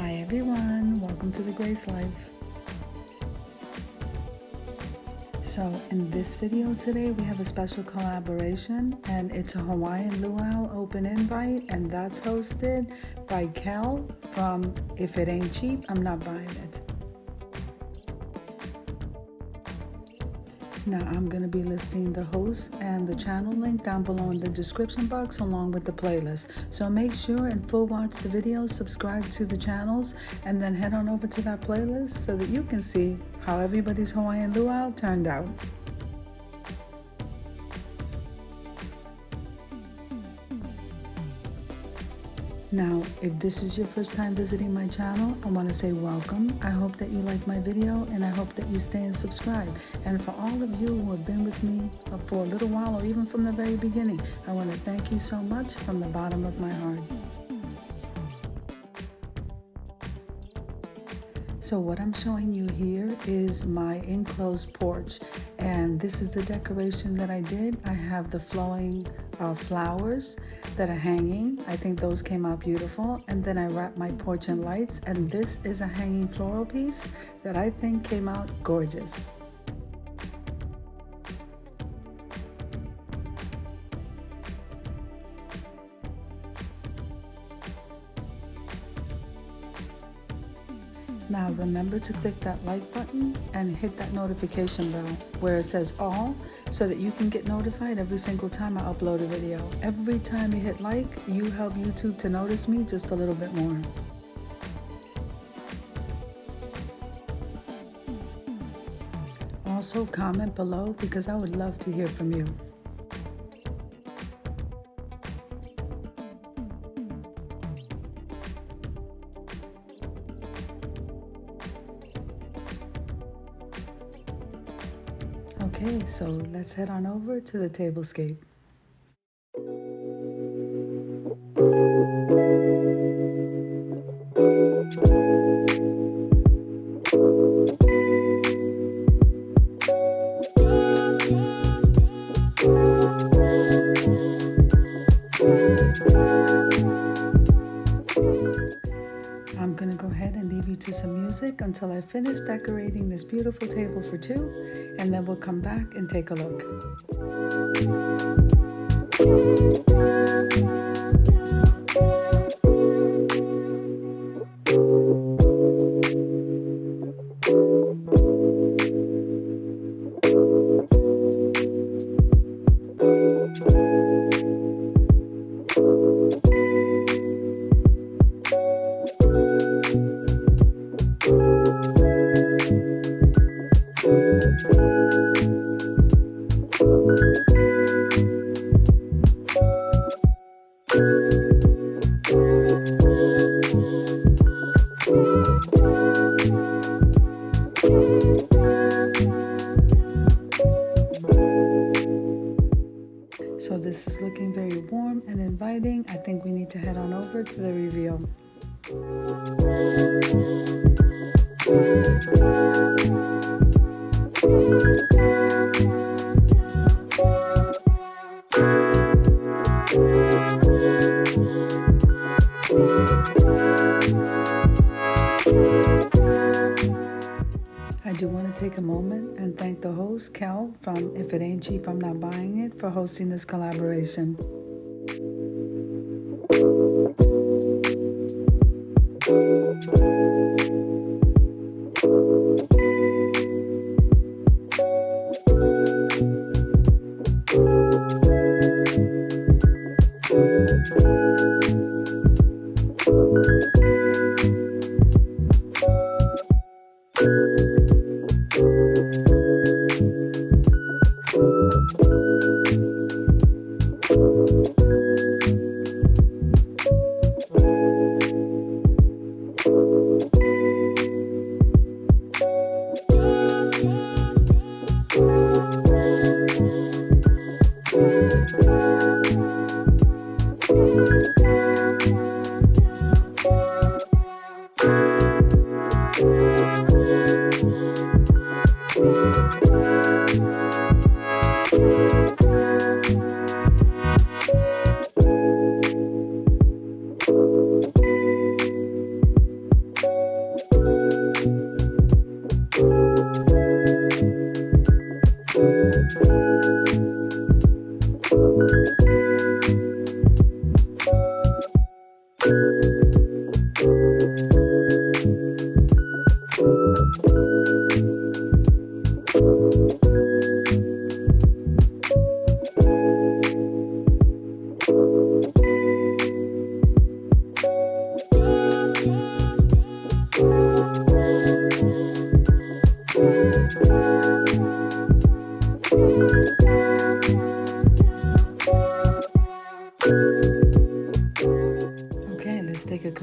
Hi everyone, welcome to the Grace Life. So in this video today we have a special collaboration, and it's a Hawaiian Luau open invite, and that's hosted by Kel from If It Ain't Cheap, I'm Not Buying It. Now I'm going to be listing the host and the channel link down below in the description box along with the playlist. So make sure and full watch the videos, subscribe to the channels, and then head on over to that playlist so that you can see how everybody's Hawaiian Luau turned out. Now, if this is your first time visiting my channel, I want to say welcome. I hope that you like my video, and I hope that you stay and subscribe. And for all of you who have been with me for a little while, or even from the very beginning, I want to thank you so much from the bottom of my heart. So what I'm showing you here is my enclosed porch, and this is the decoration that I did. I have the flowing flowers that are hanging. I think those came out beautiful. And then I wrapped my porch in lights, and this is a hanging floral piece that I think came out gorgeous. Now remember to click that like button and hit that notification bell where it says all, so that you can get notified every single time I upload a video. Every time you hit like, you help YouTube to notice me just a little bit more. Also comment below, because I would love to hear from you. Okay, so let's head on over to the tablescape. I'm gonna go ahead and leave you to some music until I finish decorating this beautiful table for two, and then we'll come back and take a look. So this is looking very warm and inviting. I think we need to head on over to the reveal. I do want to take a moment and thank the host, Kel, from If It Ain't Cheap, I'm Not Buying It, for hosting this collaboration.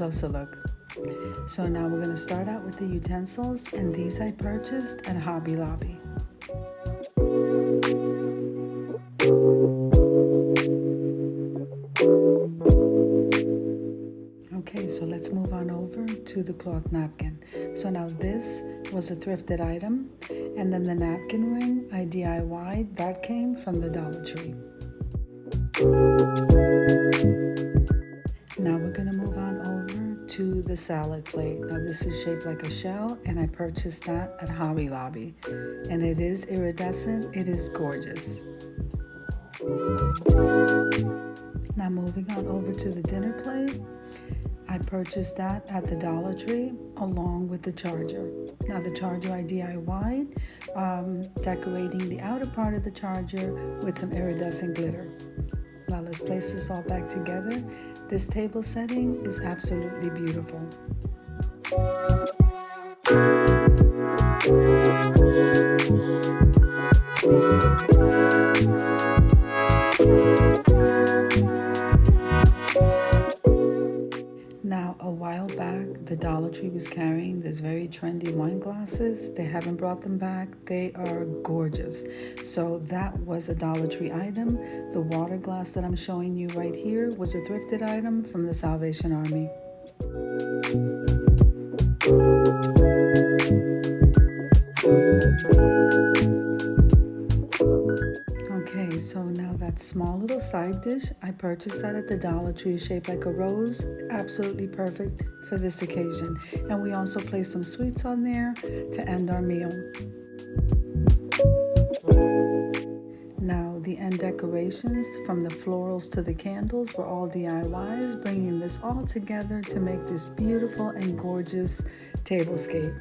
closer look. So now we're going to start out with the utensils, and these I purchased at Hobby Lobby. Okay, so let's move on over to the cloth napkin. So now this was a thrifted item, and then the napkin ring I DIY'd, that came from the Dollar Tree. Now we're going to move on over to the salad plate. Now this is shaped like a shell, and I purchased that at Hobby Lobby. And it is iridescent. It is gorgeous. Now moving on over to the dinner plate. I purchased that at the Dollar Tree along with the charger. Now the charger I DIY'd, decorating the outer part of the charger with some iridescent glitter. Now let's place this all back together. This table setting is absolutely beautiful. Now, a while back, the Dollar Tree was carrying these very trendy wine glasses. They haven't brought them back. They are gorgeous. So that was a Dollar Tree item. The water glass that I'm showing you right here was a thrifted item from the Salvation Army. Okay, so now that small little side dish, I purchased that at the Dollar Tree, shaped like a rose. Absolutely perfect for this occasion. And we also placed some sweets on there to end our meal. Now, the end decorations, from the florals to the candles, were all DIYs, bringing this all together to make this beautiful and gorgeous tablescape.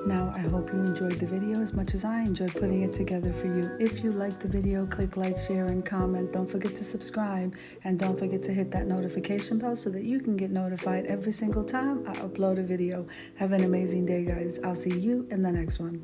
Now, I hope you enjoyed the video as much as I enjoyed putting it together for you. If you liked the video, click like, share, and comment. Don't forget to subscribe, and don't forget to hit that notification bell so that you can get notified every single time I upload a video. Have an amazing day, guys. I'll see you in the next one.